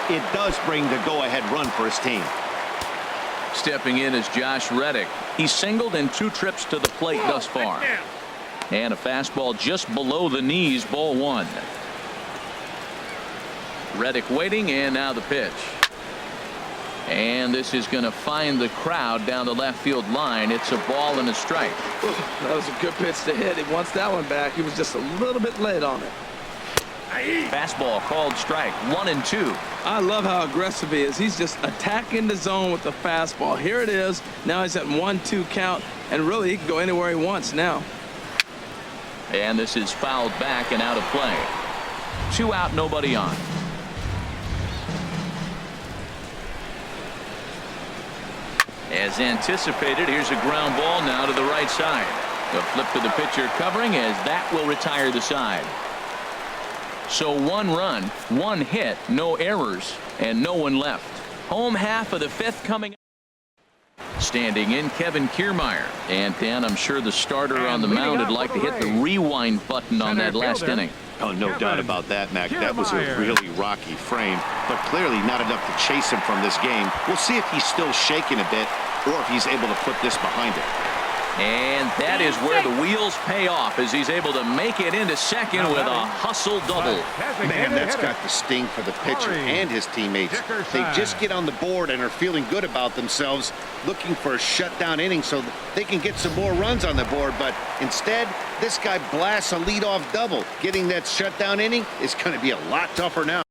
it does bring the go-ahead run for his team. Stepping in is Josh Reddick. He's singled in 2 trips to the plate thus far. And a fastball just below the knees, ball 1. Reddick waiting, and now the pitch. And this is going to find the crowd down the left field line. It's a ball and a strike. That was a good pitch to hit. He wants that one back. He was just a little bit late on it. Fastball called strike, 1-2. I love how aggressive he is. He's just attacking the zone with the fastball. Here it is. Now he's at 1-2 count, and really he can go anywhere he wants now. And this is fouled back and out of play. 2 out, nobody on. As anticipated, here's a ground ball now to the right side. The flip to the pitcher covering, as that will retire the side. So 1 run, 1 hit, no errors, and no one left. Home half of the 5th coming up. Standing in, Kevin Kiermaier. And Dan, I'm sure the starter on the mound would like to hit the rewind button on that last inning. Oh, no doubt about that, Mac. That was a really rocky frame, but clearly not enough to chase him from this game. We'll see if he's still shaking a bit or if he's able to put this behind him. And that is where the wheels pay off, as he's able to make it into second with a hustle double. Man, that's got the sting for the pitcher and his teammates. They just get on the board and are feeling good about themselves, looking for a shutdown inning so they can get some more runs on the board. But instead, this guy blasts a leadoff double. Getting that shutdown inning is going to be a lot tougher now.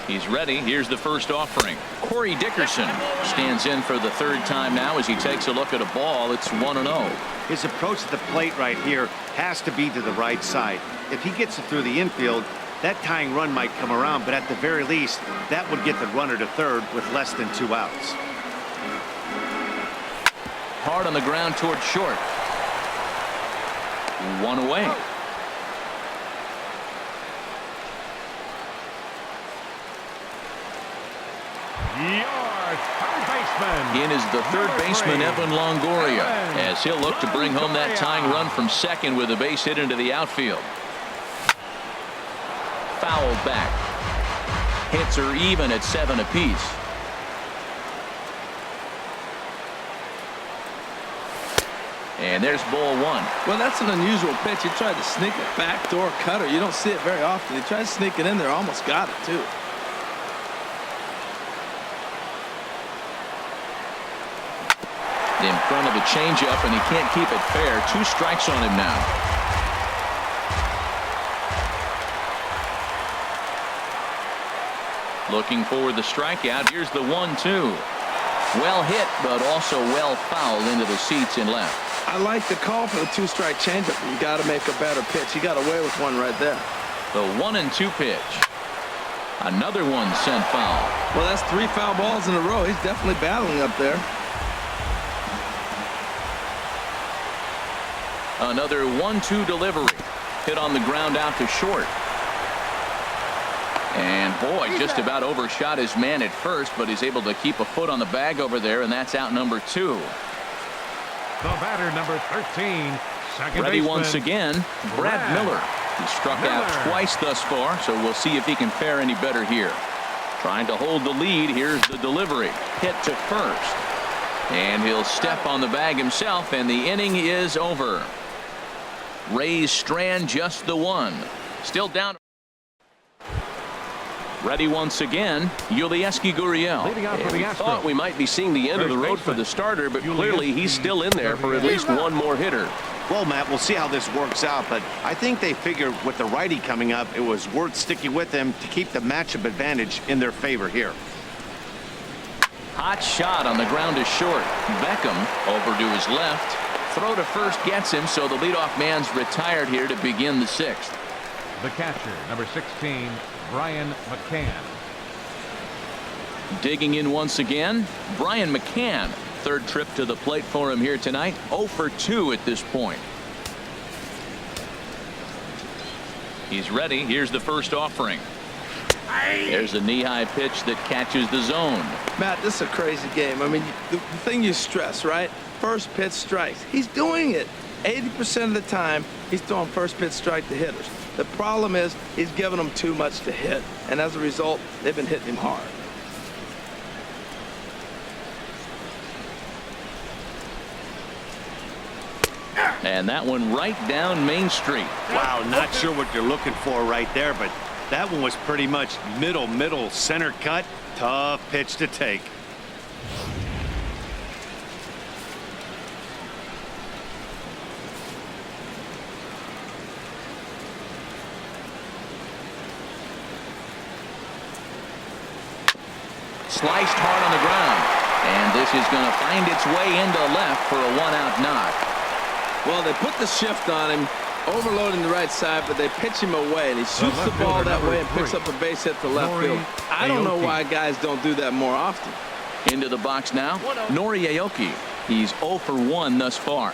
He's ready. Here's the first offering. Corey Dickerson stands in for the 3rd time now as he takes a look at a ball. It's 1-0. His approach to the plate right here has to be to the right side. If he gets it through the infield, that tying run might come around, but at the very least, that would get the runner to third with less than 2 outs. Hard on the ground toward short. 1 away. Your third baseman. In is the 3rd baseman, Evan Longoria, as he'll look to bring home that tying run from second with a base hit into the outfield. Fouled back. Hits are even at 7 apiece. And there's ball 1. Well, that's an unusual pitch. He tried to sneak a backdoor cutter. You don't see it very often. He tried to sneak it in there, almost got it too. In front of the changeup, and he can't keep it fair. 2 strikes on him now. Looking for the strikeout. Here's the 1-2. Well hit, but also well fouled into the seats in left. I like the call for the 2-strike changeup. You got to make a better pitch. He got away with one right there. The 1-2 pitch. Another one sent foul. Well, that's 3 foul balls in a row. He's definitely battling up there. Another 1-2 delivery. Hit on the ground out to short. And boy, just about overshot his man at first, but he's able to keep a foot on the bag over there, and that's out number 2. The batter, number 13, second Ready baseman, once again, Brad Miller. He struck out twice thus far, so we'll see if he can fare any better here. Trying to hold the lead. Here's the delivery. Hit to first. And he'll step on the bag himself, and the inning is over. Rays strand just the 1. Still down. Ready once again, Yulieski Gurriel. We thought we might be seeing the end of the road for the starter, but clearly he's still in there for at least one more hitter. Well, Matt, we'll see how this works out, but I think they figured with the righty coming up, it was worth sticking with them to keep the matchup advantage in their favor here. Hot shot on the ground is short. Beckham over to his left. Throw to first gets him, so the leadoff man's retired here to begin the 6th. The catcher, number 16, Brian McCann. Digging in once again, Brian McCann. 3rd trip to the plate for him here tonight. 0 for 2 at this point. He's ready. Here's the first offering. There's a knee-high pitch that catches the zone. Matt, this is a crazy game. I mean, the thing you stress, right? First pitch strikes. He's doing it 80% of the time. he's throwing first pitch strike to hitters. The problem is he's giving them too much to hit, and as a result, they've been hitting him hard. And that one right down Main Street. Wow, not sure what you're looking for right there, but that one was pretty much middle center cut. Tough pitch to take. Sliced hard on the ground. And this is going to find its way into left for a one-out knock. Well, they put the shift on him, overloading the right side, but they pitch him away, and he shoots the ball that way and picks up a base hit to left field. I don't know why guys don't do that more often. Into the box now, Nori Aoki. He's 0 for 1 thus far.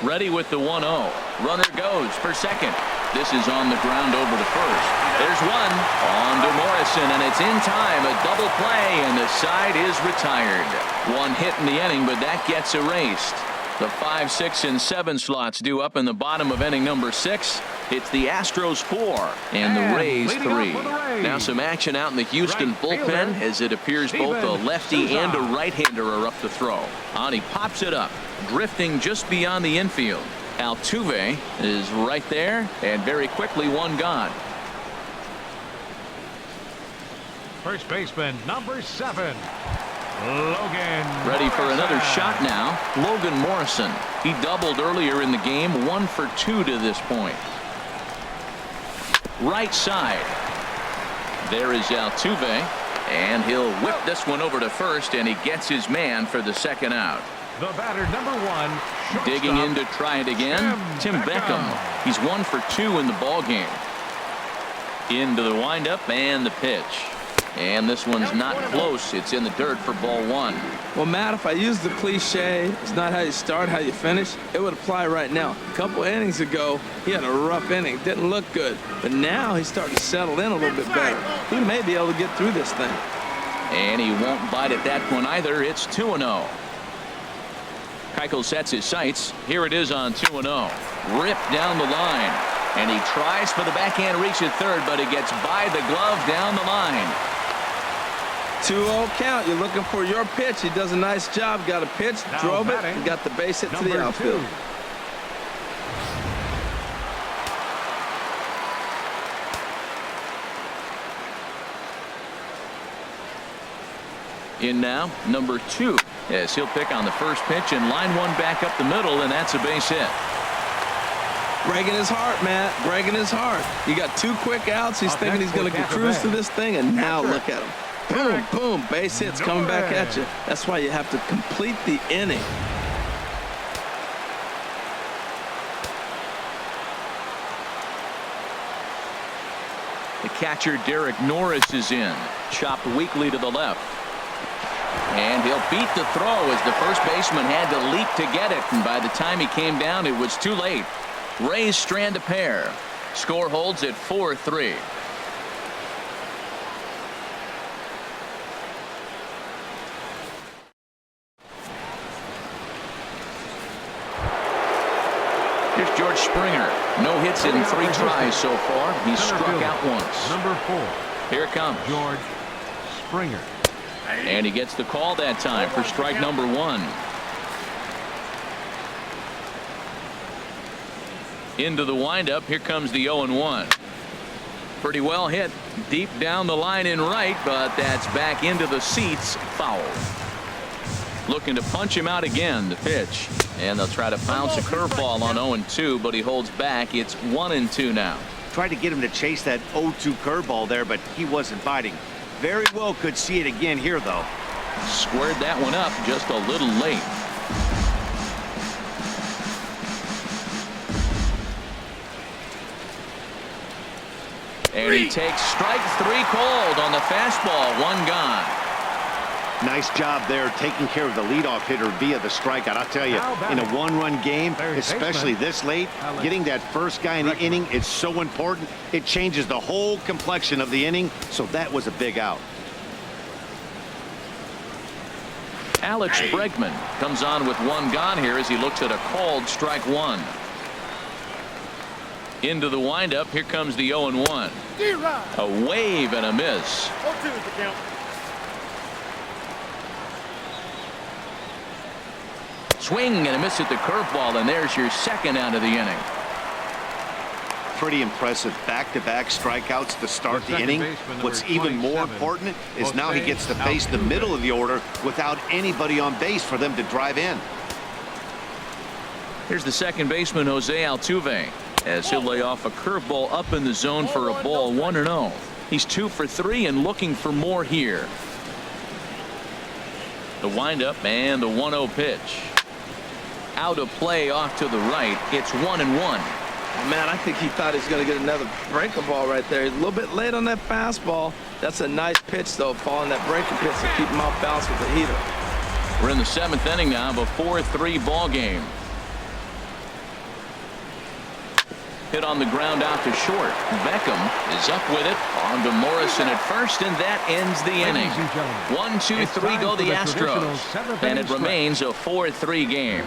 Ready with the 1-0. Runner goes for second. This is on the ground over to first. There's one on to Morrison, and it's in time. A double play, and the side is retired. One hit in the inning, but that gets erased. The 5, 6, and 7 slots due up in the bottom of inning number 6. It's the Astros 4 and the Rays 3. Now some action out in the Houston bullpen as it appears both a lefty and a right-hander are up to throw. On he pops it up, drifting just beyond the infield. Altuve is right there, and very quickly one gone. First baseman, number 7. Logan. Ready for another shot now. Logan Morrison. He doubled earlier in the game, 1 for 2 to this point. Right side. There is Altuve, and he'll whip this one over to first, and he gets his man for the second out. The batter, number 1. Shortstop. Digging in to try it again, Tim Beckham. He's 1 for 2 in the ball game. Into the windup and the pitch. And this one's not close. It's in the dirt for ball 1. Well, Matt, if I use the cliche, it's not how you start, how you finish, it would apply right now. A couple innings ago, he had a rough inning. Didn't look good. But now he's starting to settle in a little bit better. He may be able to get through this thing. And he won't bite at that one either. It's 2-0. Keuchel sets his sights. Here it is on 2-0. Ripped down the line. And he tries for the backhand reach at third, but he gets by the glove down the line. 2-0 count. You're looking for your pitch. He does a nice job. Got a pitch, Now drove it, batting, and got the base hit to the number outfield. 2. In now, number 2, as he'll pick on the first pitch and line one back up the middle, and that's a base hit. Breaking his heart, Matt. Breaking his heart. You got 2 quick outs. He's thinking he's going to cruise to this thing, and now look at him. Boom, boom. Base hits coming back at you. That's why you have to complete the inning. The catcher, Derek Norris, is in. Chopped weakly to the left. And he'll beat the throw as the first baseman had to leap to get it. And by the time he came down, it was too late. Rays strand a pair. Score holds at 4-3. Here's George Springer. No hits in 3 tries so far. He's struck out once. Number 4. Here it comes. George Springer. And he gets the call that time for strike number 1. Into the windup. Here comes the 0-1. Pretty well hit deep down the line in right, but that's back into the seats. Foul. Looking to punch him out again. The pitch. And they'll try to bounce a curveball on 0-2, but he holds back. It's 1-2 now. Tried to get him to chase that 0-2 curveball there, but he wasn't biting. Very well could see it again here, though. Squared that one up just a little late. And he takes strike 3 called on the fastball. 1 gone. Nice job there taking care of the leadoff hitter via the strikeout. I'll tell you, in a 1-run game, especially this late, getting that first guy in the inning is so important. It changes the whole complexion of the inning, so that was a big out. Alex Bregman comes on with 1 gone here as he looks at a called strike 1. Into the windup. Here comes the 0-1. A wave and a miss. 0-2 is the count. Swing and a miss at the curveball, and there's your second out of the inning. Pretty impressive back-to-back strikeouts to start the inning. What's even more important is now he gets to face the middle of the order without anybody on base for them to drive in. Here's the second baseman, Jose Altuve, as he'll lay off a curveball up in the zone for a ball. 1-0. He's 2 for 3 and looking for more here. The windup and the 1-0 pitch. Out of play off to the right. It's 1-1. Man, I think he thought he was going to get another breaker ball right there. He's a little bit late on that fastball. That's a nice pitch, though, following that breaking pitch to keep him off balance with the heater. We're in the 7th inning now of a 4-3 ball game. Hit on the ground out to short. Beckham is up with it. On to Morrison at first, and that ends the inning. 1, 2, 3 go the Astros. And it remains a 4-3 game.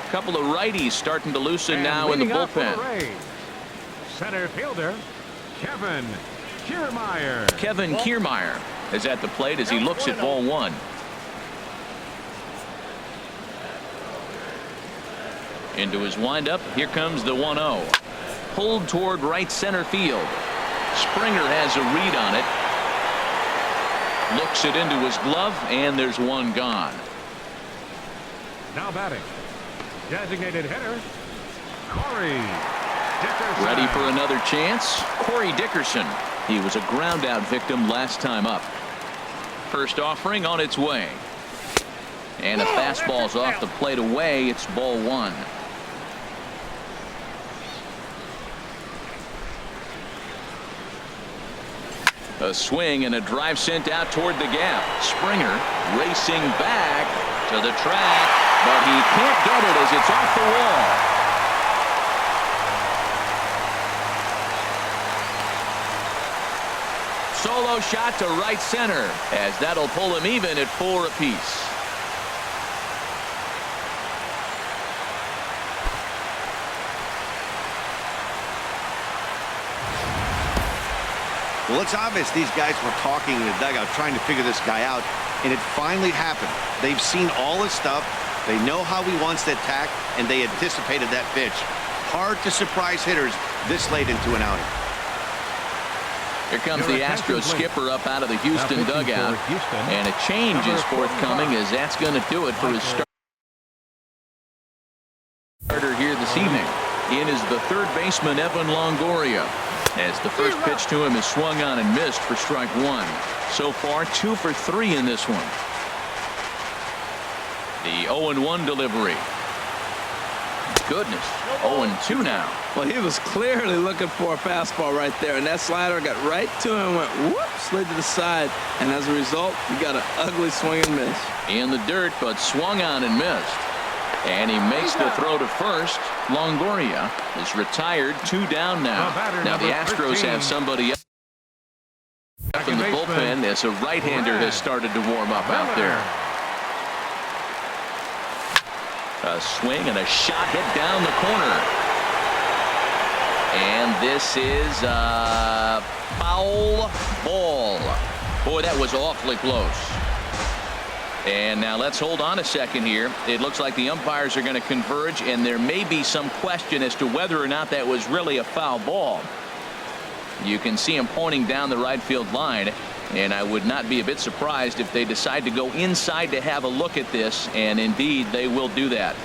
Couple of righties starting to loosen now in the bullpen. Center fielder Kevin Kiermaier. Kevin Kiermaier is at the plate as he looks at ball 1. Into his windup. Here comes the 1-0. Pulled toward right center field. Springer has a read on it. Looks it into his glove, and there's one gone. Now batting, designated hitter Corey Dickerson. Ready for another chance. Corey Dickerson. He was a ground out victim last time up. First offering on its way. And a fastball's off the plate away. It's ball 1. A swing and a drive sent out toward the gap. Springer racing back to the track, but he can't get it as it's off the wall. Solo shot to right center, as that'll pull him even at 4 apiece. Well, it's obvious these guys were talking in the dugout trying to figure this guy out, and it finally happened. They've seen all his stuff. They know how he wants to attack, and they anticipated that pitch. Hard to surprise hitters this late into an outing. Here comes the Astros skipper up out of the Houston dugout, and a change is forthcoming, as that's going to do it for his starter here this evening. In is the third baseman, Evan Longoria, as the first pitch to him is swung on and missed for strike 1. So far 2 for 3 in this one. The 0-1 delivery. Goodness, 0-2 now. Well, he was clearly looking for a fastball right there, and that slider got right to him and went whoop, slid to the side, and as a result, you got an ugly swing and miss. In the dirt, but swung on and missed. And he makes the throw to first. Longoria is retired, 2 down now. Now the Astros have somebody up in the bullpen as a right-hander has started to warm up out there. A swing and a shot hit down the corner. And this is a foul ball. Boy, that was awfully close. And now let's hold on a second here. It looks like the umpires are going to converge, and there may be some question as to whether or not that was really a foul ball. You can see him pointing down the right field line, and I would not be a bit surprised if they decide to go inside to have a look at this, and indeed they will do that.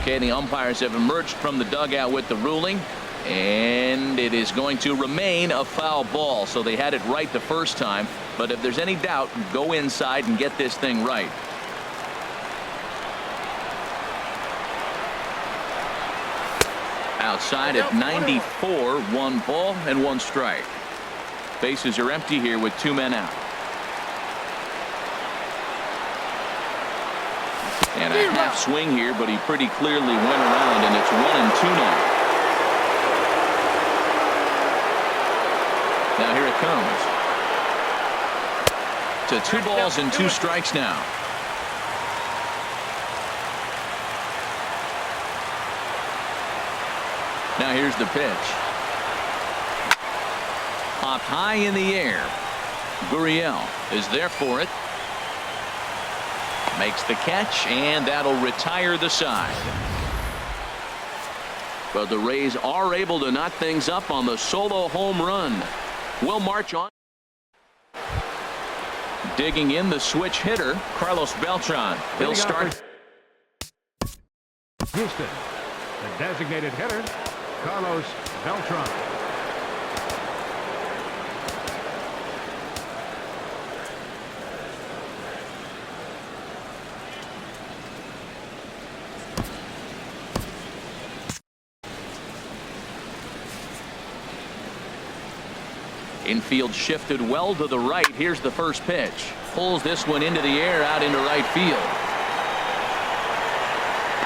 Okay, the umpires have emerged from the dugout with the ruling. And it is going to remain a foul ball. So they had it right the first time. But if there's any doubt, go inside and get this thing right. Outside at 94, 1 ball and 1 strike. Bases are empty here with 2 men out. And a half swing here, but he pretty clearly went around, and it's 1-2 now. Now here it comes. to 2 balls and 2 strikes now. Now here's the pitch. Popped high in the air. Gurriel is there for it. Makes the catch, and that'll retire the side. But the Rays are able to knot things up on the solo home run. We'll march on. Digging in the switch hitter, Carlos Beltran. He'll start. Houston, the designated hitter, Carlos Beltran. Infield shifted well to the right. Here's the first pitch. Pulls this one into the air out into right field.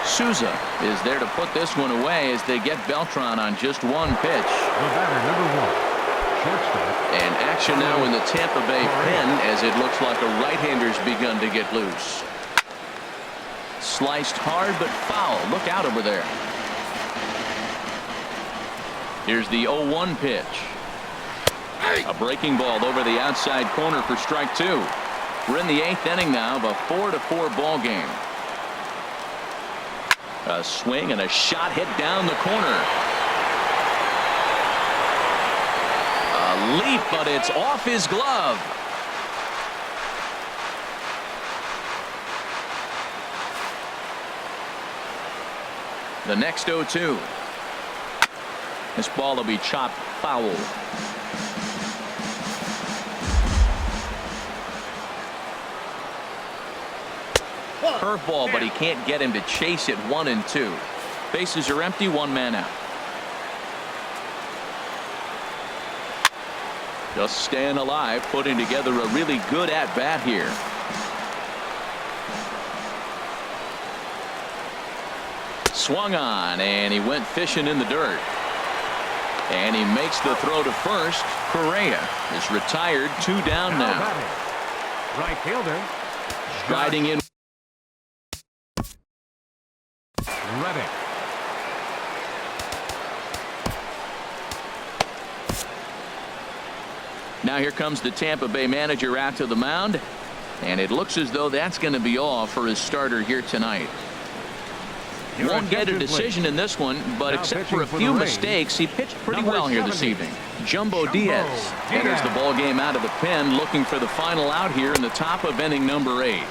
Souza is there to put this one away as they get Beltran on just 1 pitch. The batter, number 1, shortstop. And action now in the Tampa Bay pen as it looks like a right-hander's begun to get loose. Sliced hard but foul. Look out over there. Here's the 0-1 pitch. A breaking ball over the outside corner for strike 2. We're in the 8th inning now of a 4-4 ball game. A swing and a shot hit down the corner. A leap, but it's off his glove. The next 0-2. This ball will be chopped foul. Curveball, but he can't get him to chase it. 1 and 2. Bases are empty. 1 man out. Just staying alive, putting together a really good at bat here. Swung on, and he went fishing in the dirt. And he makes the throw to first. Correa is retired. 2 down now. Right fielder. Striding in. Reddick. Now here comes the Tampa Bay manager out to the mound, and it looks as though that's going to be all for his starter here tonight. Won't get a decision in this one, but except for a few mistakes, he pitched pretty well here this evening. Jumbo Diaz enters the ball game out of the pen, looking for the final out here in the top of inning number 8.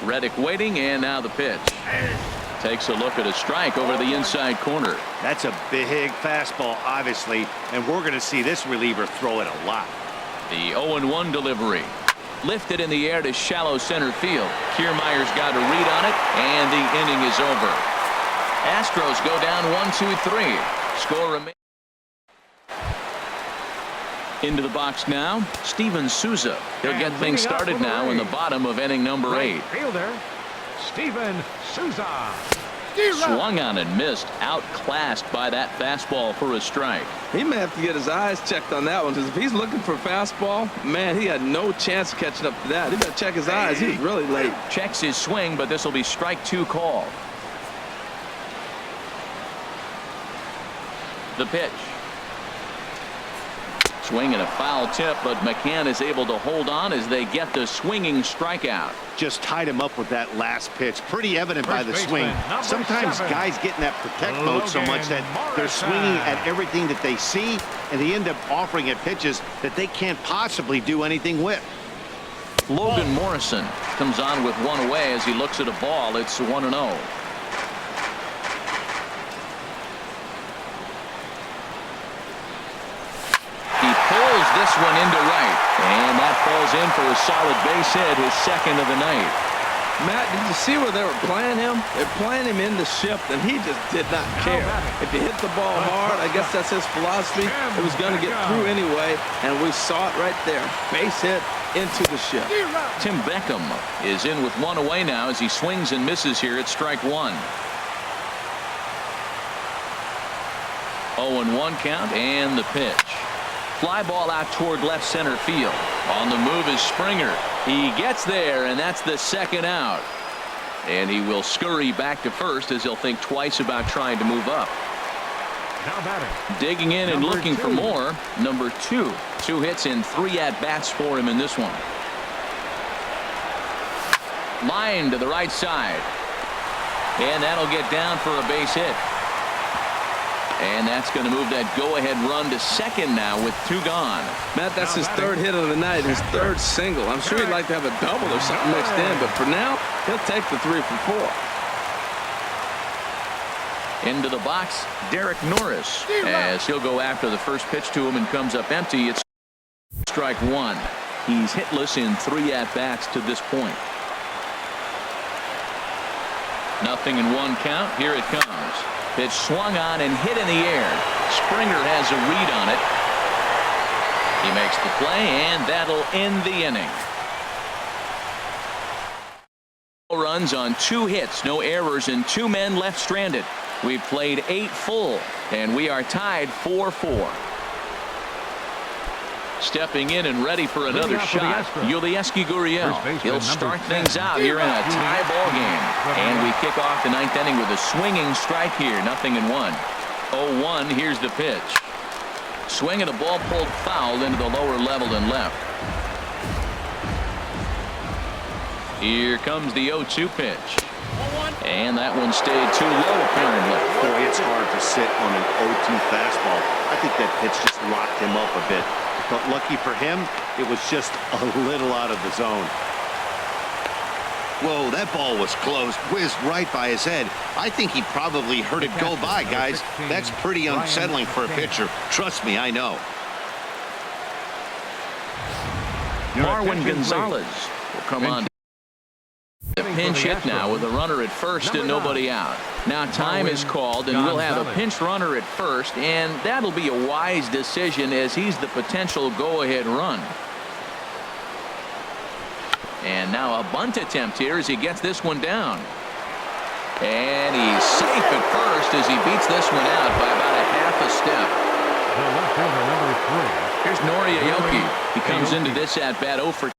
Reddick waiting, and now the pitch. Takes a look at a strike over the inside corner. That's a big fastball, obviously, and we're going to see this reliever throw it a lot. The 0-1 delivery. Lifted in the air to shallow center field. Kiermaier's got a read on it, and the inning is over. Astros go down 1-2-3. Score remains. Into the box now, Steven Souza. He'll get things started now in the bottom of inning number 8. Fielder, Steven Souza. Swung on and missed. Outclassed by that fastball for a strike. He may have to get his eyes checked on that one, because if he's looking for a fastball, man, he had no chance of catching up to that. He better check his eyes. He was really late. Checks his swing, but this will be strike 2 call. The pitch. Swing and a foul tip, but McCann is able to hold on as they get the swinging strikeout. Just tied him up with that last pitch. Pretty evident by the swing. Sometimes guys get in that protect mode so much that they're swinging at everything that they see, and they end up offering at pitches that they can't possibly do anything with. Logan Morrison comes on with one away as he looks at a ball. It's 1-0. This one into right, and that falls in for a solid base hit, his second of the night. Matt, did you see where they were playing him? They're playing him in the shift, and he just did not care. If you hit the ball hard, I guess that's his philosophy. It was going to get through anyway, and we saw it right there. Base hit into the shift. Tim Beckham is in with one away now as he swings and misses here at strike one. 0-1 count, and the pitch. Fly ball out toward left center field. On the move is Springer. He gets there, and that's the second out. And he will scurry back to first as he'll think twice about trying to move up. Now batting. Digging in and looking for more. Number 2. 2 hits in 3 at-bats for him in this one. Line to the right side. And that'll get down for a base hit. And that's going to move that go-ahead run to second now with 2 gone. Matt, that's his 3rd hit of the night, his 3rd single. I'm sure he'd like to have a double or something mixed in, but for now, he'll take the 3 for 4. Into the box, Derek Norris, as he'll go after the first pitch to him and comes up empty. It's strike 1. He's hitless in 3 at-bats to this point. 0-1 count. Here it comes. Pitch swung on and hit in the air. Springer has a read on it. He makes the play, and that'll end the inning. Runs on 2 hits, no errors, and 2 men left stranded. We've played 8 full, and we are tied 4-4. Stepping in and ready for another shot, Yulieski Gurriel. He'll start things out here in a tie ball game. And we kick off the 9th inning with a swinging strike here. 0-1. 0-1. Here's the pitch. Swing and a ball pulled foul into the lower level and left. Here comes the 0-2 pitch. And that one stayed too low apparently. Boy, it's hard to sit on an 0-2 fastball. I think that pitch just locked him up a bit. But lucky for him, it was just a little out of the zone. Whoa, that ball was close. Whizzed right by his head. I think he probably heard it go by, guys. That's pretty unsettling for a pitcher. Trust me, I know. Marwin Gonzalez will come on. The pinch hit now with a runner at first and nobody out. Now time is called, and we'll have a pinch runner at first, and that'll be a wise decision as he's the potential go-ahead run. And now a bunt attempt here as he gets this one down. And he's safe at first as he beats this one out by about a half a step. The left fielder, number 3. Here's Nori Aoki. He comes into this at-bat 0 for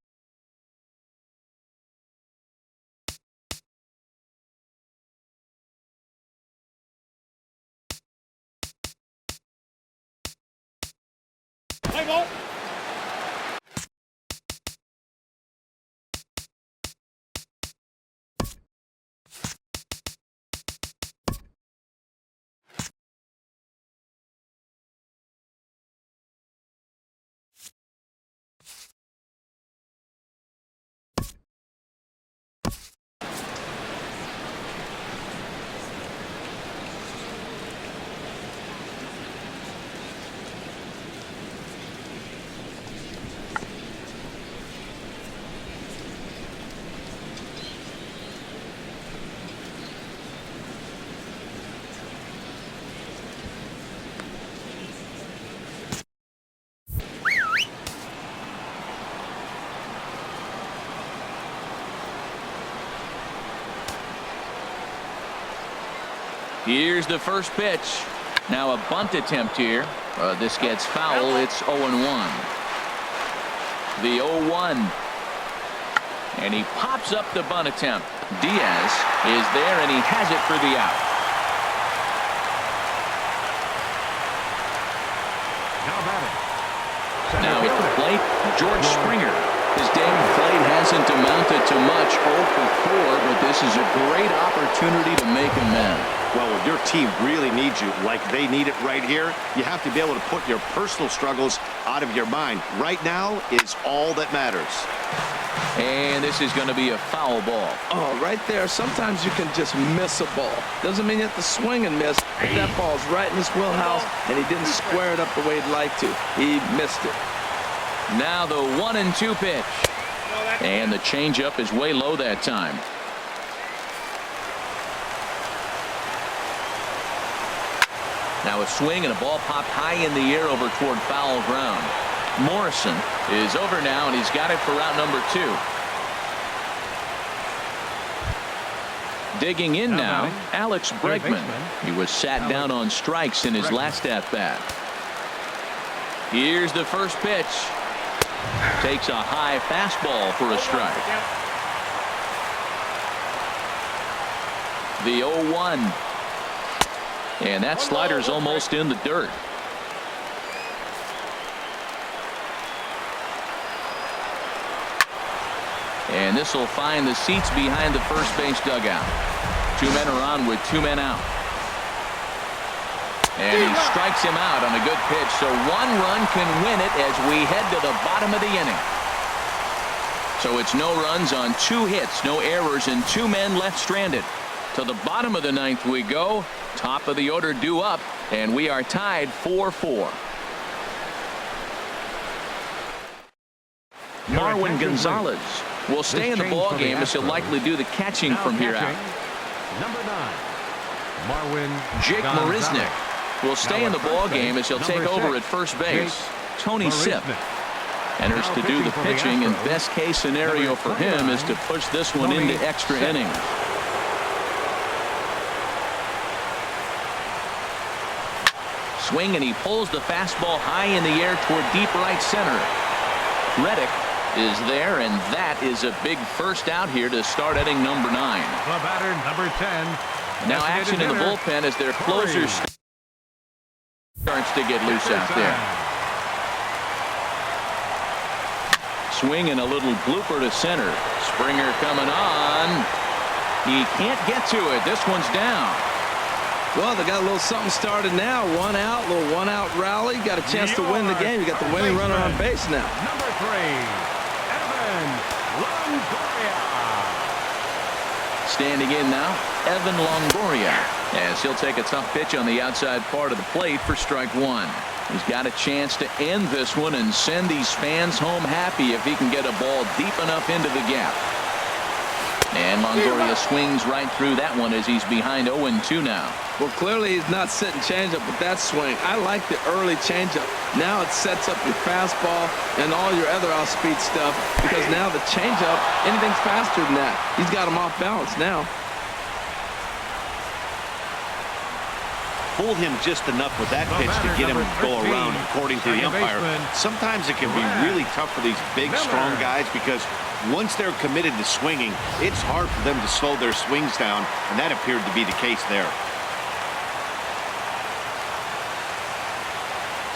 Here's the first pitch. Now a bunt attempt here. This gets foul. It's 0-1. The 0-1. And he pops up the bunt attempt. Diaz is there, and he has it for the out. Now batting. Now at the plate, George Springer. His day at the plate hasn't amounted to much, 0 for 4, but this is a great opportunity to make amends. Well, when your team really needs you, like they need it right here, you have to be able to put your personal struggles out of your mind. Right now is all that matters. And this is going to be a foul ball. Oh, right there. Sometimes you can just miss a ball. Doesn't mean you have to swing and miss. But that ball's right in his wheelhouse, and he didn't square it up the way he'd like to. He missed it. Now the 1-2 pitch. And the changeup is way low that time. Now a swing and a ball popped high in the air over toward foul ground. Morrison is over now, and he's got it for route number 2. Digging in now, Alex Bregman. He was sat down on strikes in his last at-bat. Here's the first pitch. Takes a high fastball for a strike. The 0-1. And that slider's almost in the dirt. And this will find the seats behind the first base dugout. 2 men are on with 2 men out. And he strikes him out on a good pitch, so 1 run can win it as we head to the bottom of the inning. So it's no runs on 2 hits, no errors, and 2 men left stranded. To the bottom of the 9th we go. Top of the order due up, and we are tied 4-4. Marwin Gonzalez will stay in the ball game as he'll likely do the catching from here out. Number 9, Marwin Jake Gonzalez. Marisnik will stay in the ball game as he'll take over at first base. Tony Sipp enters to do the pitching, and best case scenario for him is to push this one into extra innings. Swing, and he pulls the fastball high in the air toward deep right center. Reddick is there, and that is a big first out here to start inning number 9. The batter, number 10. Now action in the bullpen as their closer starts to get loose out there. Swing and a little blooper to center. Springer coming on. He can't get to it. This one's down. Well, they got a little something started now. 1 out, little 1-out rally. Got a chance to win the game. You got the winning runner on base now. Number 3, Evan Longoria. Standing in now, Evan Longoria, as he'll take a tough pitch on the outside part of the plate for strike 1. He's got a chance to end this one and send these fans home happy if he can get a ball deep enough into the gap. And Longoria swings right through that one as he's behind 0-2 now. Well, clearly he's not sitting changeup with that swing. I like the early changeup. Now it sets up your fastball and all your other off-speed stuff, because now the changeup, anything's faster than that. He's got him off balance now. Fooled him just enough with that pitch to get him to go around, according to the umpire. Sometimes it can be really tough for these big, strong guys, because once they're committed to swinging, it's hard for them to slow their swings down, and that appeared to be the case there.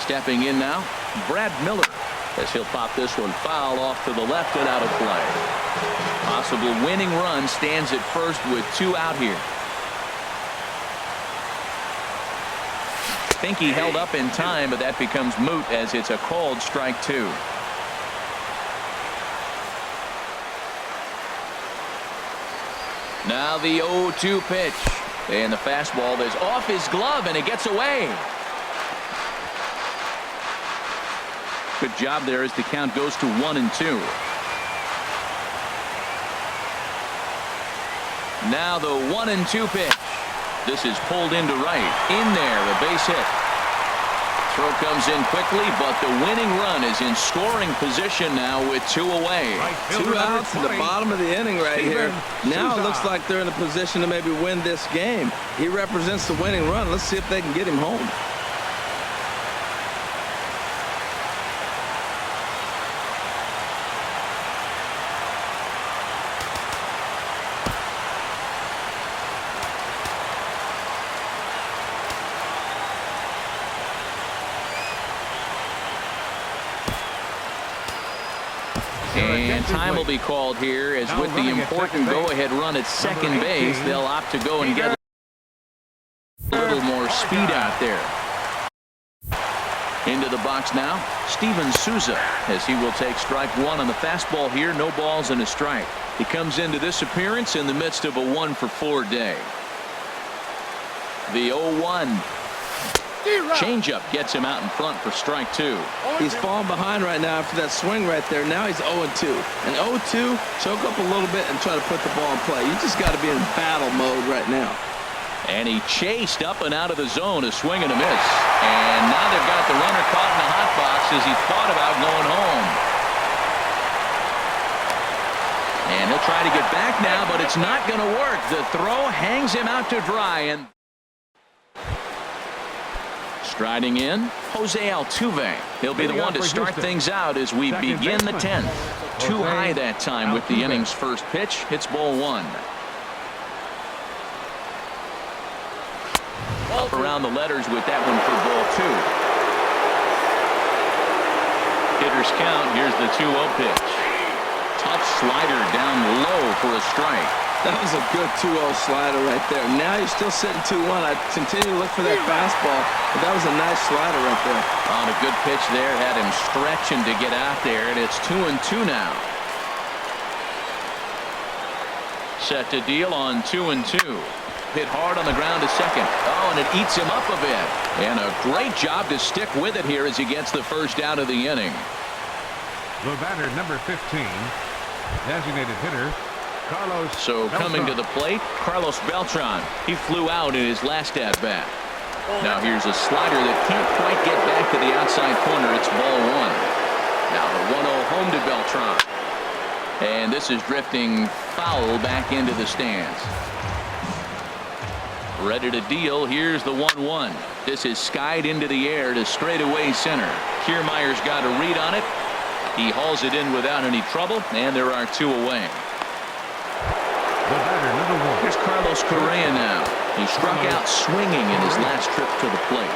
Stepping in now, Brad Miller, as he'll pop this one foul off to the left and out of play. Possible winning run stands at first with 2 out here. I think he held up in time, but that becomes moot as it's a called strike 2. Now the 0-2 pitch, and the fastball is off his glove, and it gets away. Good job there as the count goes to 1-2. Now the 1-2 pitch. This is pulled into right. In there, a base hit. Throw comes in quickly, but the winning run is in scoring position now with 2 away. 2 outs in the bottom of the inning right here. Now it looks like they're in a position to maybe win this game. He represents the winning run. Let's see if they can get him home. And time will be called here as with the important go-ahead run at second base, they'll opt to go and get a little more speed out there. Into the box now, Steven Souza, as he will take strike one on the fastball here. No balls and a strike. He comes into this appearance in the midst of a 1-for-4 day. The 0-1. Changeup gets him out in front for strike two. He's falling behind right now after that swing right there. Now he's 0-2. And 0-2, choke up a little bit and try to put the ball in play. You just got to be in battle mode right now. And he chased up and out of the zone, a swing and a miss. And now they've got the runner caught in the hot box as he thought about going home. And he'll try to get back now, but it's not going to work. The throw hangs him out to dry. And striding in, Jose Altuve. He'll be the one to start things out as we begin the 10th. Too high that time with the inning's first pitch. Hits ball one. Up around the letters with that one for ball two. Hitter's count. Here's the 2-0 pitch. Tough slider down low for a strike. That was a good 2-0 slider right there. Now you're still sitting 2-1. I continue to look for that fastball, but that was a nice slider right there. On a good pitch there, had him stretching to get out there, and it's 2-2 now. Set to deal on 2-2. Hit hard on the ground to second. Oh, and it eats him up a bit. And a great job to stick with it here as he gets the first out of the inning. The batter, number 15, designated hitter, Carlos. So coming to the plate, Carlos Beltran. He flew out in his last at-bat. Now here's a slider that can't quite get back to the outside corner. It's ball one. Now the 1-0 home to Beltran. And this is drifting foul back into the stands. Ready to deal. Here's the 1-1. This is skied into the air to straightaway center. Kiermaier's got a read on it. He hauls it in without any trouble, and there are two away. The batter, number 1. Here's Carlos Correa now. He struck out swinging in his last trip to the plate.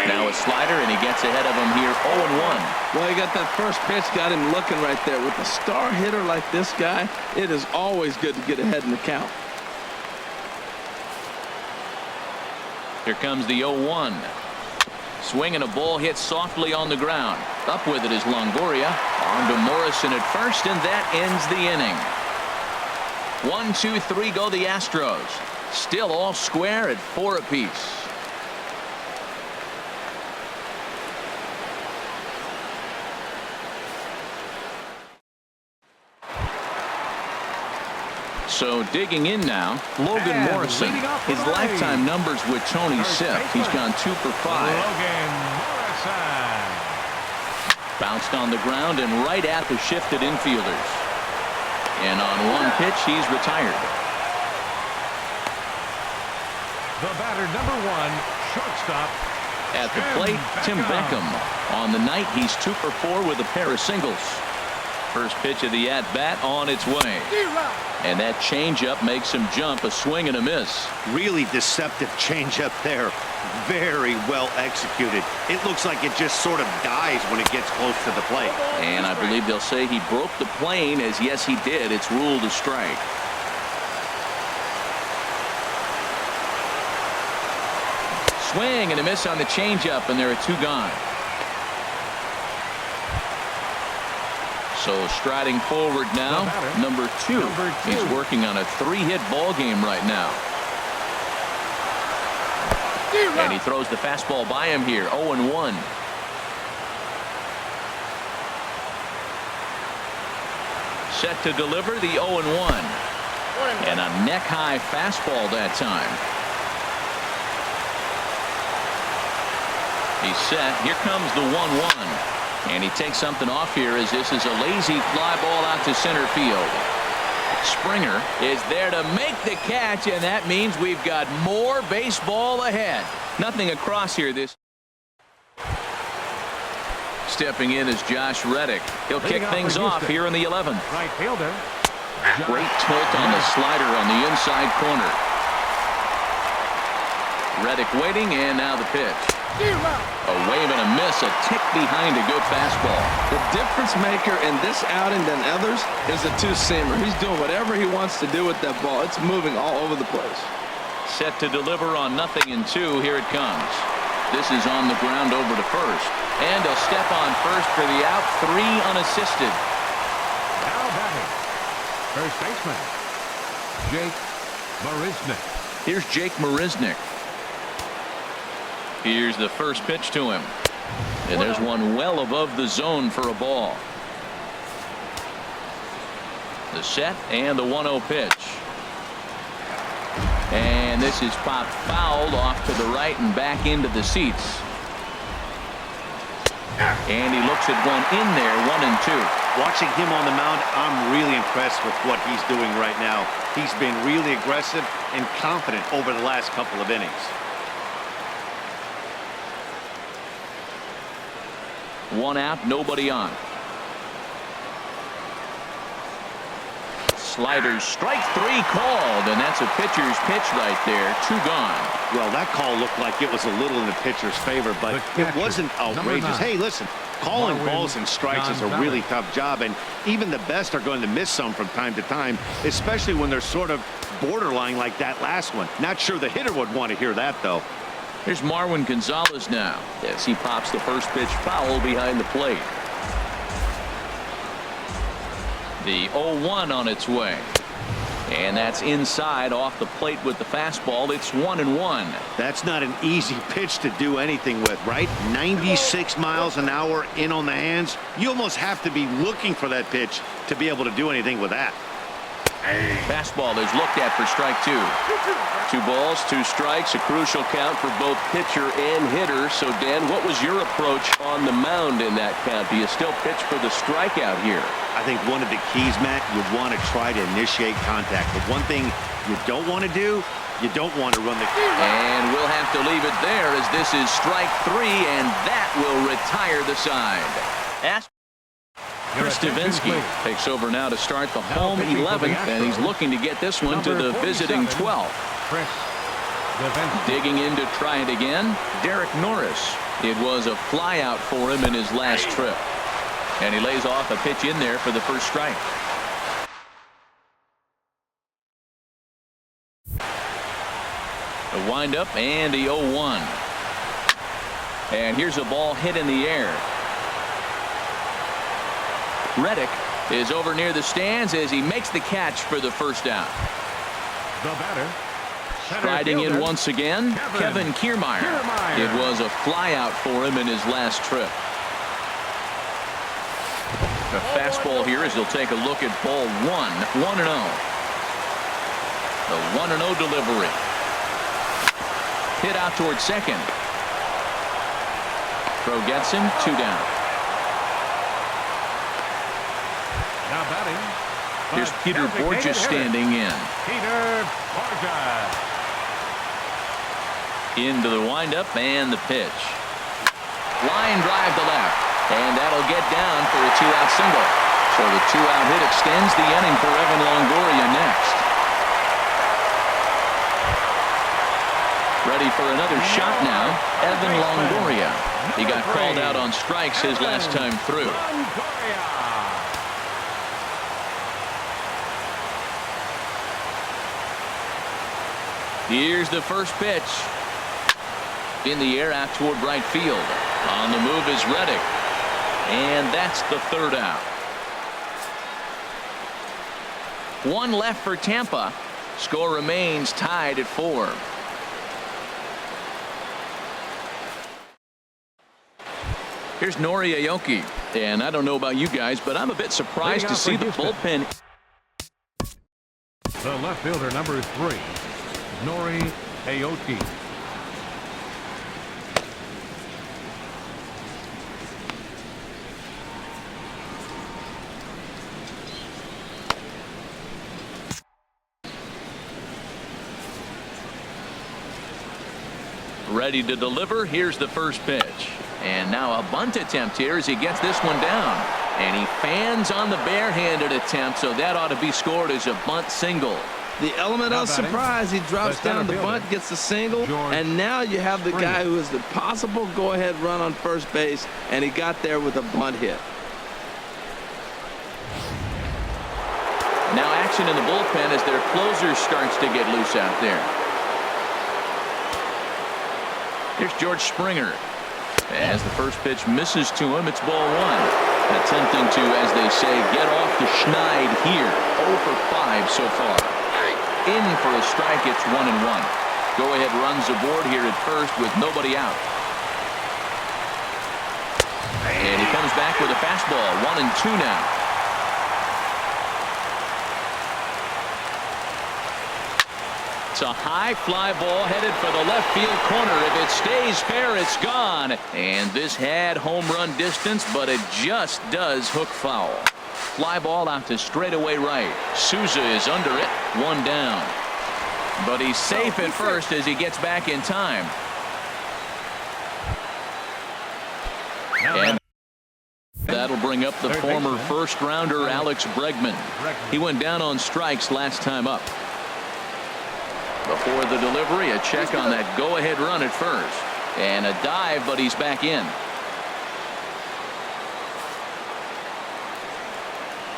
Now a slider, and he gets ahead of him here 0-1. Well, he got that first pitch, got him looking right there. With a star hitter like this guy, it is always good to get ahead in the count. Here comes the 0-1. Swing and a ball hit softly on the ground. Up with it is Longoria. On to Morrison at first, and that ends the inning. 1, 2, 3 go the Astros. Still all square at 4 apiece. So digging in now, Logan Morrison. His lifetime numbers with Tony Sipp. He's gone 2 for 5. Logan Morrison. Bounced on the ground and right at the shifted infielders. And on one pitch, he's retired. The batter, number 1, shortstop. At the plate, Tim Beckham. On the night, he's 2 for 4 with a pair of singles. First pitch of the at-bat on its way. And that changeup makes him jump, a swing and a miss. Really deceptive changeup there. Very well executed. It looks like it just sort of dies when it gets close to the plate. And I believe they'll say he broke the plane, as yes he did. It's ruled a strike. Swing and a miss on the changeup, and there are 2 gone. So striding forward now, number 2. He's working on a 3-hit ball game right now. And he throws the fastball by him here, 0-1. Set to deliver the 0-1. And a neck-high fastball that time. He's set. Here comes the 1-1. And he takes something off here as this is a lazy fly ball out to center field. Springer is there to make the catch, and that means we've got more baseball ahead. Nothing across here. This stepping in is Josh Reddick. He'll kick things off here in the 11th. Right fielder. Great tilt on the slider on the inside corner. Reddick waiting, and now the pitch. A wave and a miss, a tick behind a good fastball. The difference maker in this outing than others is the two-seamer. He's doing whatever he wants to do with that ball. It's moving all over the place. Set to deliver on 0-2. Here it comes. This is on the ground over to first. And a step on first for the out. 3 unassisted. Now batting, first baseman, Jake Marisnick. Here's Jake Marisnick. Here's the first pitch to him. And there's one well above the zone for a ball. The set and the 1-0 pitch. And this is popped fouled off to the right and back into the seats. And he looks at one in there, 1-2. Watching him on the mound, I'm really impressed with what he's doing right now. He's been really aggressive and confident over the last couple of innings. 1 out, nobody on. Sliders, strike 3 called, and that's a pitcher's pitch right there. 2 gone. Well, that call looked like it was a little in the pitcher's favor, but it wasn't outrageous. Hey, listen, calling balls and strikes is a really tough job, and even the best are going to miss some from time to time, especially when they're sort of borderline like that last one. Not sure the hitter would want to hear that, though. Here's Marwin Gonzalez now as he pops the first pitch foul behind the plate. The 0-1 on its way. And that's inside off the plate with the fastball. It's 1-1. That's not an easy pitch to do anything with, right? 96 miles an hour in on the hands. You almost have to be looking for that pitch to be able to do anything with that. Fastball is looked at for strike 2. 2 balls, 2 strikes, a crucial count for both pitcher and hitter. So, Dan, what was your approach on the mound in that count? Do you still pitch for the strikeout here? I think one of the keys, Matt, you want to try to initiate contact. But one thing you don't want to do, you don't want to run the... And we'll have to leave it there as this is strike 3, and that will retire the side. Chris Stavinsky takes over now to start the home 11th, and he's looking to get this one to the visiting 12th. Digging in to try it again, Derek Norris. It was a flyout for him in his last trip. And he lays off a pitch in there for the first strike. A windup and the 0-1. And here's a ball hit in the air. Reddick is over near the stands as he makes the catch for the first out. The batter, striding in once again, Kevin Kiermaier. It was a flyout for him in his last trip. A fastball here as he'll take a look at ball 1, 1-0. The 1-0 delivery. Hit out towards second. Throw gets him, 2 down. now batting. Here's Peter Borges standing in. Peter Borges. Into the windup and the pitch. Line drive to left. And that'll get down for a 2-out single. So the 2-out hit extends the inning for Evan Longoria next. Ready for another shot now, Evan Longoria. He got called out on strikes his last time through. Here's the first pitch. In the air out toward right field. On the move is Reddick. And that's the 3rd out. 1 left for Tampa. Score remains tied at 4. Here's Nori Aoki. And I don't know about you guys, but I'm a bit surprised to see the bullpen. The left fielder, number 3, Nori Aoki. Ready to deliver. Here's the first pitch. And now a bunt attempt here as he gets this one down. And he fans on the barehanded attempt, so that ought to be scored as a bunt single. The element Now of batting, surprise. He drops the down the center bunt, fielder, gets the single, George and now you have the Springer. guy who is the possible go-ahead run on first base, and he got there with a bunt hit. Now action in the bullpen as their closer starts to get loose out there. Here's George Springer. As the first pitch misses to him, it's ball one. Attempting to, as they say, get off the schneid here. 0 for 5 so far. In for a strike, it's 1-1. Go-ahead runs aboard here at first with nobody out. And he comes back with a fastball. 1-2 now. It's a high fly ball headed for the left field corner. If it stays fair, it's gone. And this had home run distance, but it just does hook foul. Fly ball out to straightaway right. Souza is under it. 1 down. But he's safe at first as he gets back in time. And that'll bring up the former first-rounder Alex Bregman. He went down on strikes last time up. Before the delivery, a check on that go-ahead run at first. And a dive, but he's back in.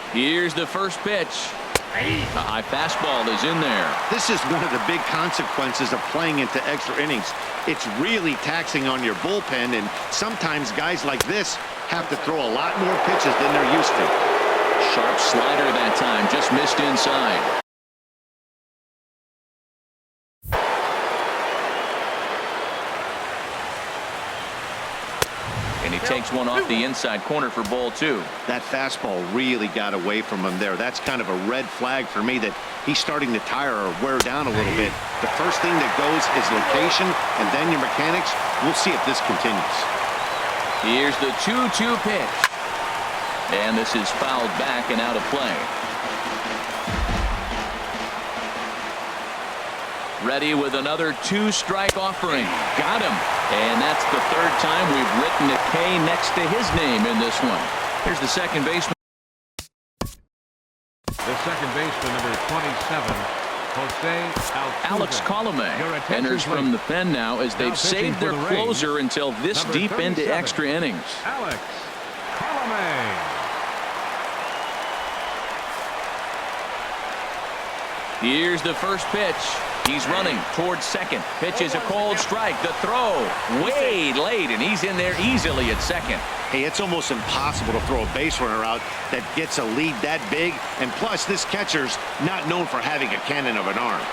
Here's the first pitch. A high fastball is in there. This is one of the big consequences of playing into extra innings. It's really taxing on your bullpen, and sometimes guys like this have to throw a lot more pitches than they're used to. Sharp slider that time, just missed inside. And he takes one off the inside corner for ball 2. That fastball really got away from him there. That's kind of a red flag for me that he's starting to tire or wear down a little bit. The first thing that goes is location and then your mechanics. We'll see if this continues. Here's the 2-2 pitch. And this is fouled back and out of play. Ready with another 2-strike offering. Got him. And that's the third time we've written a K next to his name in this one. Here's the second baseman. The second baseman, number 27, Jose Altuve. Alex Colomé enters from the pen now as they've saved their closer until this deep into extra innings. Alex Colomé. Here's the first pitch. He's running towards second. Pitch is a cold strike. The throw way late, and he's in there easily at second. Hey, it's almost impossible to throw a base runner out that gets a lead that big. And plus, this catcher's not known for having a cannon of an arm.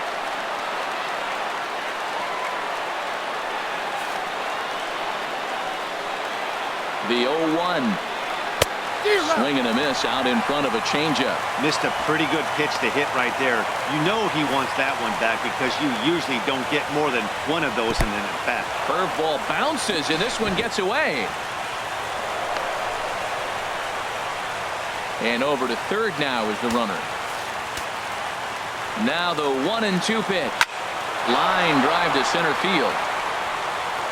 The 0-1. Swing and a miss out in front of a changeup. Missed a pretty good pitch to hit right there. You know he wants that one back because you usually don't get more than one of those in an at-bat. Curveball bounces, and this one gets away. And over to third now is the runner. Now the 1-2 pitch. Line drive to center field.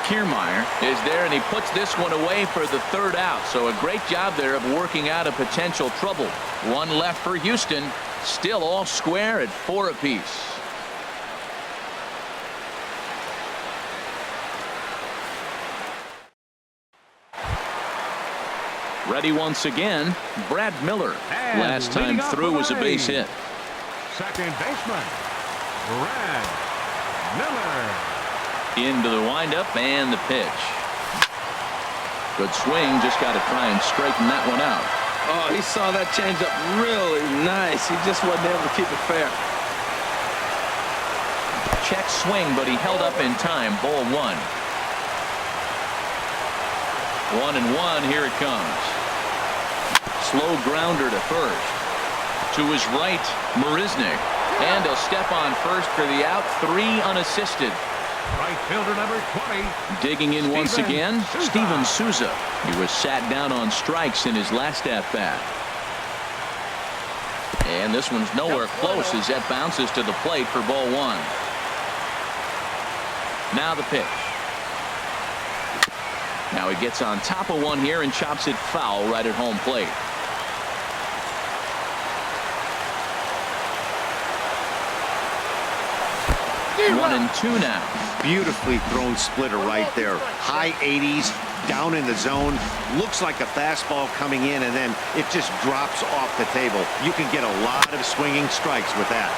Kiermaier is there, and he puts this one away for the third out. So a great job there of working out a potential trouble. One left for Houston. Still all square at 4 apiece. Ready once again, Brad Miller. And last time leading off through the was a base hit. Second baseman, Brad Miller. Into the windup and the pitch. Good swing. Just got to try and straighten that one out. Oh, he saw that changeup really nice. He just wasn't able to keep it fair. Check swing, but he held up in time. Ball 1. 1-1. Here it comes. Slow grounder to first. To his right, Marisnick. And he'll step on first for the out. 3 unassisted. Right fielder number 20. Digging in once again, Souza. Steven Souza. He was sat down on strikes in his last at-bat. And this one's nowhere close as that bounces to the plate for ball 1. Now the pitch. Now he gets on top of one here and chops it foul right at home plate. 1-2 now. Beautifully thrown splitter right there. High 80s, down in the zone. Looks like a fastball coming in, and then it just drops off the table. You can get a lot of swinging strikes with that.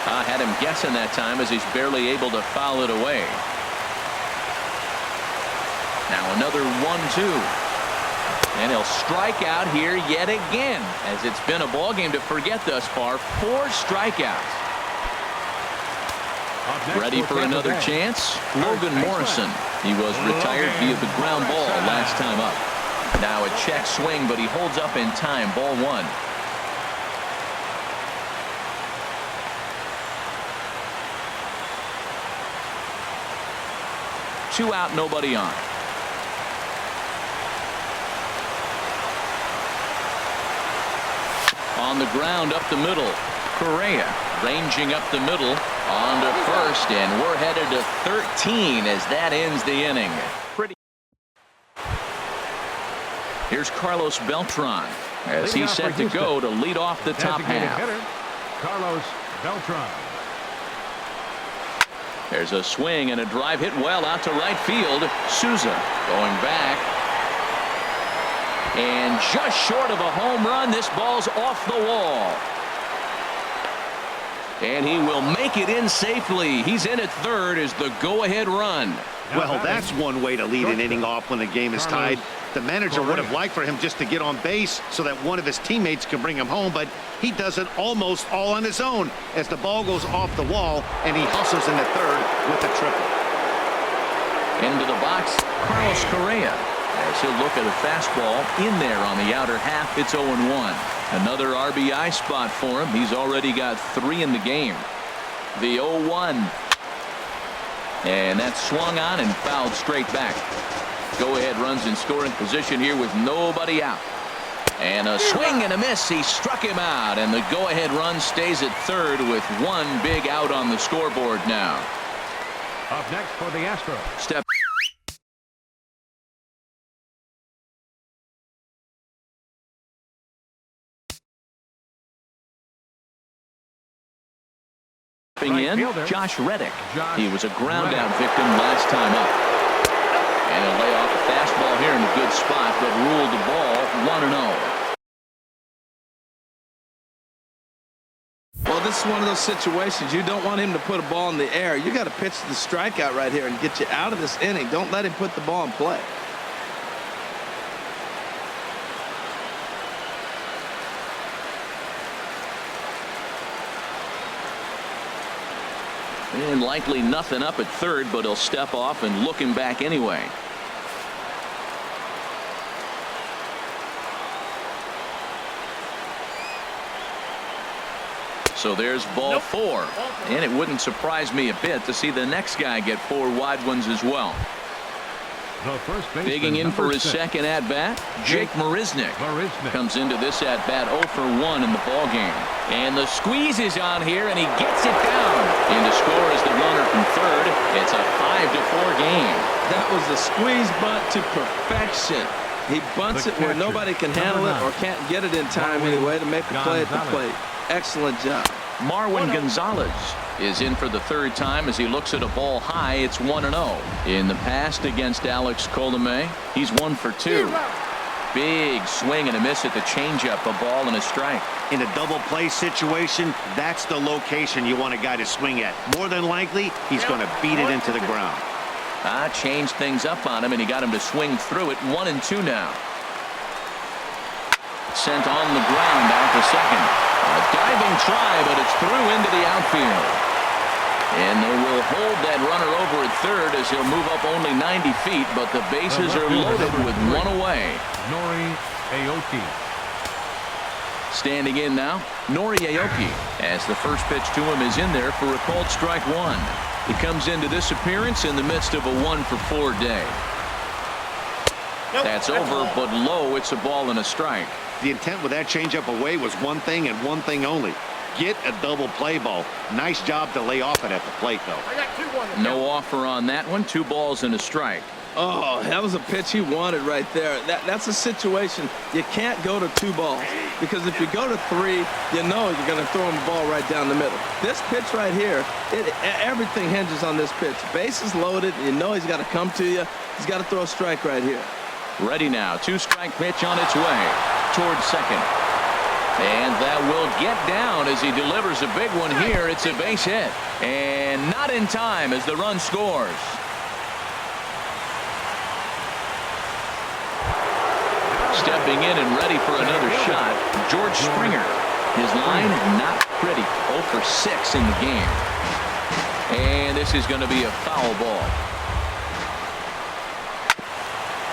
I had him guessing that time as he's barely able to foul it away. Now another 1-2. And he'll strike out here yet again, as it's been a ball game to forget thus far. 4 strikeouts. Ready for another chance? Logan Morrison. He was retired via the ground ball last time up. Now a check swing, but he holds up in time. Ball 1. Two out, nobody on. On the ground up the middle. Correa ranging up the middle on to first, and we're headed to 13 as that ends the inning. Here's Carlos Beltran as he's set to go to lead off the top half. Carlos Beltran. There's a swing and a drive hit well out to right field. Souza going back. And just short of a home run, this ball's off the wall. And he will make it in safely. He's in at third as the go-ahead run. Well, that's one way to lead an inning off when the game is tied. The manager would have liked for him just to get on base so that one of his teammates could bring him home, but he does it almost all on his own as the ball goes off the wall and he hustles into third with a triple. Into the box, Carlos Correa, as he'll look at a fastball in there on the outer half. It's 0-1. Another RBI spot for him. He's already got 3 in the game. The 0-1. And that's swung on and fouled straight back. Go-ahead runs in scoring position here with nobody out. And a swing and a miss. He struck him out, and the go-ahead run stays at third with 1 big out on the scoreboard now. Up next for the Astros. Stepping in, Josh Reddick. He was a ground-out victim last time up. And he'll lay off a fastball here in a good spot, but ruled the ball 1-0. Well, this is one of those situations you don't want him to put a ball in the air. You got to pitch the strikeout right here and get you out of this inning. Don't let him put the ball in play. And likely nothing up at third, but he'll step off and look him back anyway. So there's ball 4. And it wouldn't surprise me a bit to see the next guy get 4 wide ones as well. Digging in for his second at-bat, Jake Marisnick comes into this at-bat 0 for 1 in the ballgame. And the squeeze is on here, and he gets it down. In to score is the runner from third. It's a 5-4 game. That was a squeeze bunt to perfection. He bunts it where nobody can handle it or can't get it in time anyway to make a play at the plate. Excellent job. Marwin Gonzalez is in for the 3rd time as he looks at a ball high. It's 1-0. In the past against Alex Colomé, he's 1 for 2. Big swing and a miss at the changeup, a ball and a strike. In a double play situation, that's the location you want a guy to swing at. More than likely, he's going to beat it into the ground. Changed things up on him, and he got him to swing through it. 1-2 now. Sent on the ground out to second. A diving try, but it's through into the outfield. And they will hold that runner over at third as he'll move up only 90 feet, but the bases are loaded with 1 away. Nori Aoki. Standing in now, Nori Aoki, as the first pitch to him is in there for a called strike 1. He comes into this appearance in the midst of a 1 for 4 day. That's over, but low. It's a ball and a strike. The intent with that changeup away was one thing and one thing only. Get a double play ball. Nice job to lay off it at the plate, though. No offer on that one. 2 balls and a strike. Oh, that was a pitch he wanted right there. That's a situation you can't go to 2 balls, because if you go to 3, you know you're going to throw him a ball right down the middle. This pitch right here, everything hinges on this pitch. Bases loaded. You know he's got to come to you. He's got to throw a strike right here. Ready now. 2-strike pitch on its way towards second. And that will get down as he delivers a big one here. It's a base hit. And not in time as the run scores. Stepping in and ready for another shot, George Springer. His line not pretty. 0 for 6 in the game. And this is going to be a foul ball.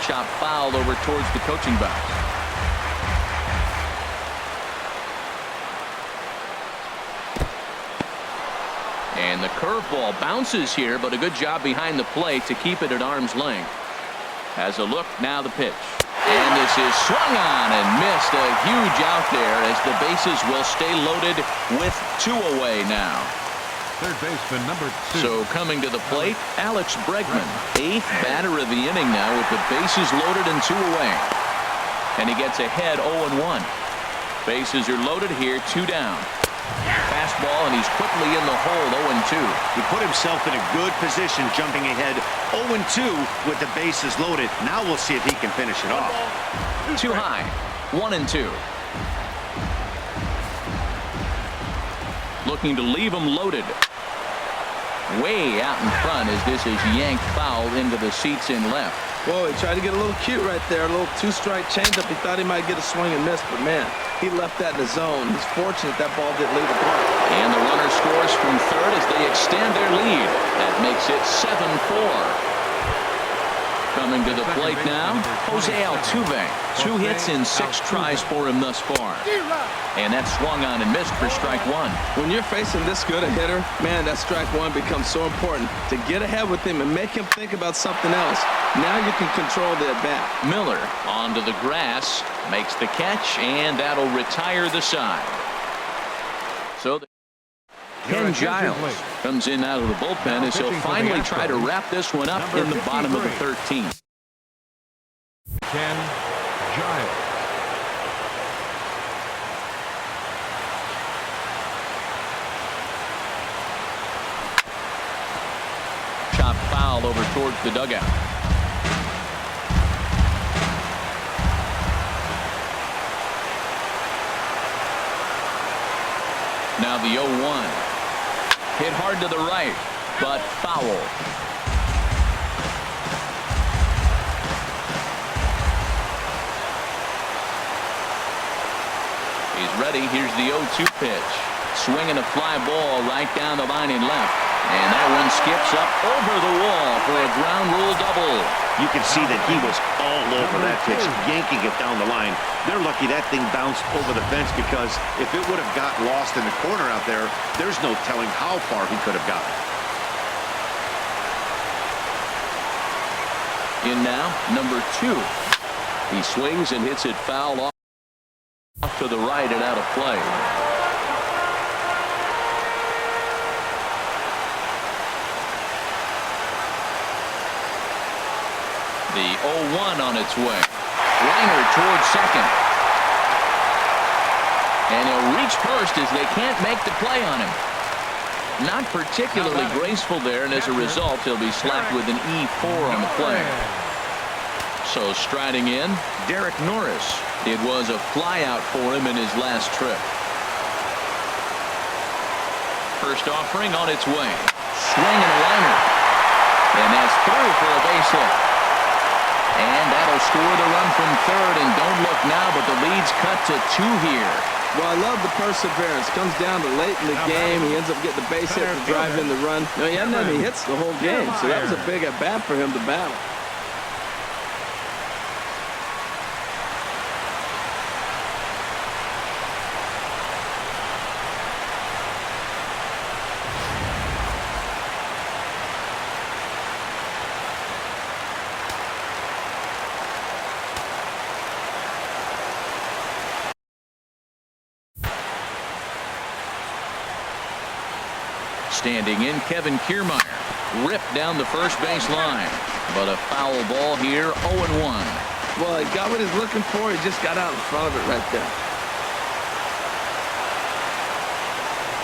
Chop fouled over towards the coaching box. And the curveball bounces here, but a good job behind the plate to keep it at arm's length. Has a look, now the pitch. And this is swung on and missed. A huge out there as the bases will stay loaded with 2 away now. Third baseman number 2. So coming to the plate, Alex Bregman, 8th batter of the inning now with the bases loaded and 2 away. And he gets ahead 0-1. Bases are loaded here, 2 down. Fastball, and he's quickly in the hole, 0-2. He put himself in a good position, jumping ahead 0-2 with the bases loaded. Now we'll see if he can finish it off. Too high, 1-2. Looking to leave him loaded. Way out in front as this is yanked foul into the seats in left. Whoa, he tried to get a little cute right there. A little 2-strike changeup. He thought he might get a swing and miss, but man, he left that in the zone. He's fortunate that ball didn't leave the park. And the runner scores from third as they extend their lead. That makes it 7-4. Coming to the plate now, Jose Altuve. 2 hits in 6 tries for him thus far. And that swung on and missed for strike 1. When you're facing this good a hitter, man, that strike 1 becomes so important to get ahead with him and make him think about something else. Now you can control the at-bat. Miller onto the grass, makes the catch, and that'll retire the side. So Ken Giles comes in out of the bullpen as he'll finally try to wrap this one up in the bottom of the 13th. Ken Giles. Chop foul over towards the dugout. Now the 0-1. Hit hard to the right, but foul. He's ready. Here's the 0-2 pitch. Swinging a fly ball right down the line in left. And that one skips up over the wall for a ground rule double. You can see that he was all over that pitch, yanking it down the line. They're lucky that thing bounced over the fence, because if it would have got lost in the corner out there, there's no telling how far he could have gotten. In now, number 2. He swings and hits it foul off to the right and out of play. The 0-1 on its way. Liner towards second. And he'll reach first as they can't make the play on him. Not particularly graceful there, and as a result, he'll be slapped with an E4 on the play. So striding in, Derek Norris. It was a flyout for him in his last trip. First offering on its way. Swing and a liner. And that's through for a base hit. And that'll score the run from third, and don't look now, but the lead's cut to 2 here. Well, I love the perseverance. Comes down to late in the game. He ends up getting the base hit to drive in the run. No, he hadn't had any hits the whole game, so that was a big at-bat for him to battle. Standing in, Kevin Kiermaier ripped down the first base line. But a foul ball here, 0-1. Well, he got what he's looking for. He just got out in front of it right there.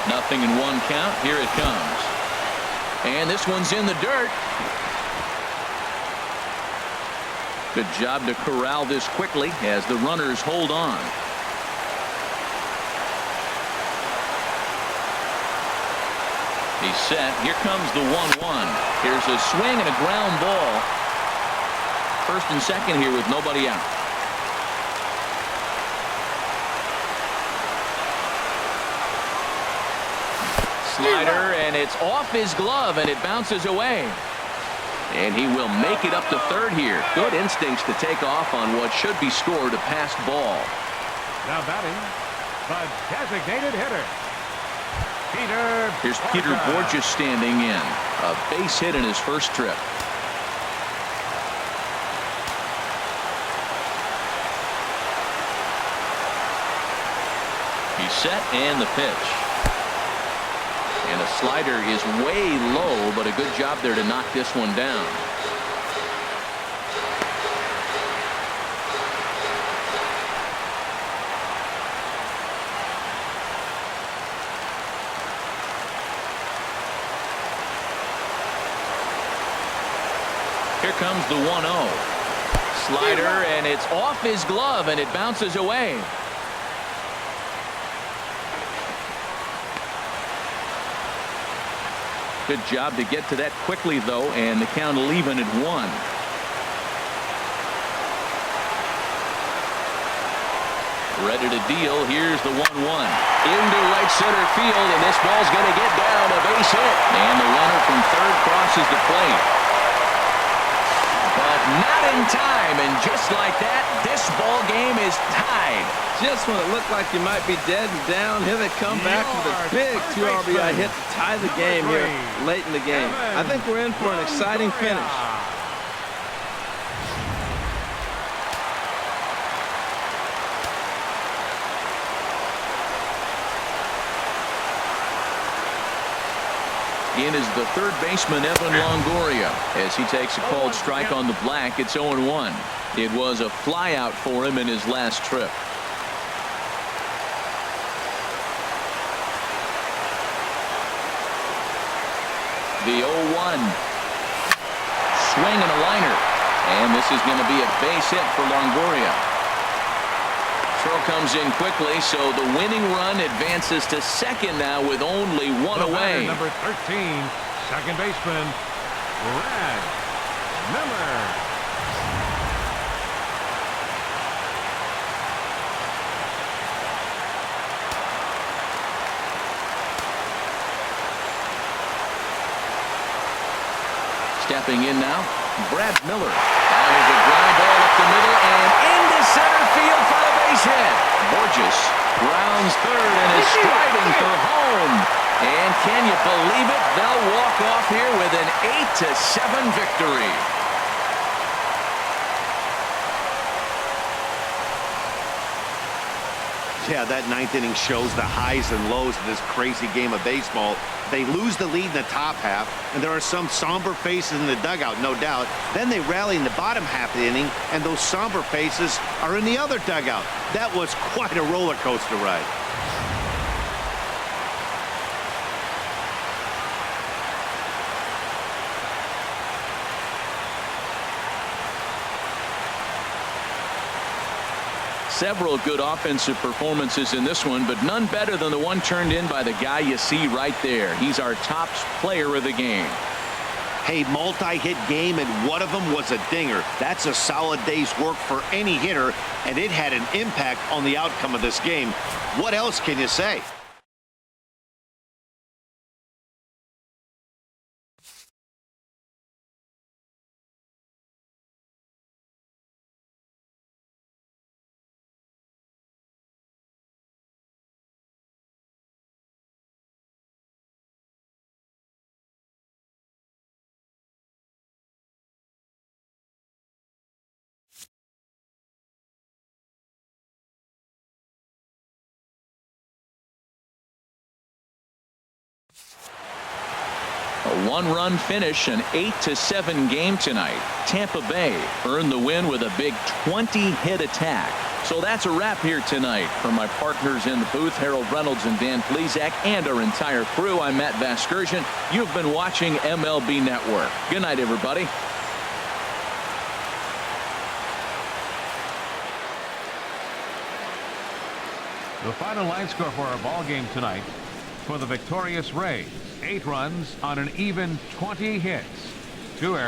Nothing in 1 count. Here it comes. And this one's in the dirt. Good job to corral this quickly as the runners hold on. He's set. Here comes the 1-1. Here's a swing and a ground ball. First and second here with nobody out. Slider, and it's off his glove, and it bounces away. And he will make it up to third here. Good instincts to take off on what should be scored a passed ball. Now batting, the designated hitter, Here's Peter Borges standing in. A base hit in his first trip. He's set and the pitch. And a slider is way low, but a good job there to knock this one down. Here comes the 1-0. Slider, and it's off his glove, and it bounces away. Good job to get to that quickly, though, and the count will even at 1. Ready to deal. Here's the 1-1. Into right center field, and this ball's going to get down, a base hit. And the runner from third crosses the plate. But not in time, and just like that, this ball game is tied. Just when it looked like you might be dead and down, here they come back with a big 2 RBI hit to tie the game here late in the game. I think we're in for an exciting finish. In is the third baseman, Evan Longoria, as he takes a called strike on the black. It's 0-1. It was a flyout for him in his last trip. The 0-1. Swing and a liner. And this is going to be a base hit for Longoria. Throw comes in quickly, so the winning run advances to second now with only 1 away. Number 13, second baseman, Brad Miller. Stepping in now, Brad Miller. Now there's a ground ball up the middle and into center field for the base hit. Borges rounds third and is striding for home. And can you believe it? They'll walk off here with an 8-7 victory. Yeah, that 9th inning shows the highs and lows of this crazy game of baseball. They lose the lead in the top half, and there are some somber faces in the dugout, no doubt. Then they rally in the bottom half of the inning, and those somber faces are in the other dugout. That was quite a roller coaster ride. Several good offensive performances in this one, but none better than the one turned in by the guy you see right there. He's our top player of the game. Hey, multi-hit game, and one of them was a dinger. That's a solid day's work for any hitter, and it had an impact on the outcome of this game. What else can you say? A one-run finish, an 8-7 game tonight. Tampa Bay earned the win with a big 20-hit attack. So that's a wrap here tonight. For my partners in the booth, Harold Reynolds and Dan Plesac, and our entire crew, I'm Matt Vasgersian. You've been watching MLB Network. Good night, everybody. The final line score for our ball game tonight: for the victorious Rays, 8 runs on an even 20 hits, 2 errors.